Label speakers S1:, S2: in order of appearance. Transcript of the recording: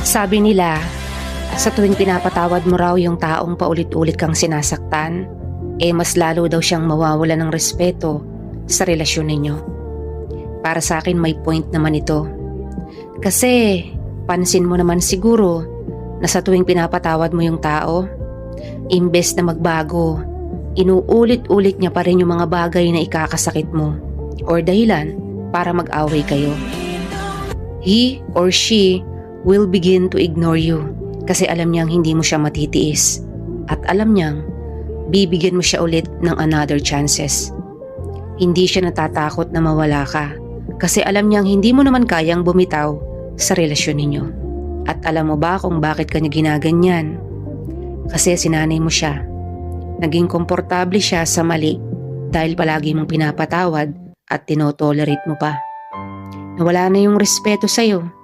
S1: Sabi nila, sa tuwing pinapatawad mo raw yung taong paulit-ulit kang sinasaktan, mas lalo daw siyang mawawala ng respeto sa relasyon ninyo. Para sa akin may point naman ito. Kasi pansin mo naman siguro na sa tuwing pinapatawad mo yung tao, imbes na magbago, inuulit-ulit niya pa rin yung mga bagay na ikakasakit mo or dahilan para mag-away kayo. He or she will begin to ignore you kasi alam niyang hindi mo siya matitiis at alam niyang bibigyan mo siya ulit ng another chances. Hindi siya natatakot na mawala ka kasi alam niyang hindi mo naman kayang bumitaw sa relasyon ninyo. At alam mo ba kung bakit kanya ginaganyan? Kasi sinanay mo siya. Naging komportable siya sa mali dahil palagi mong pinapatawad at tinotolerate mo pa. Nawala na yung respeto sa'yo.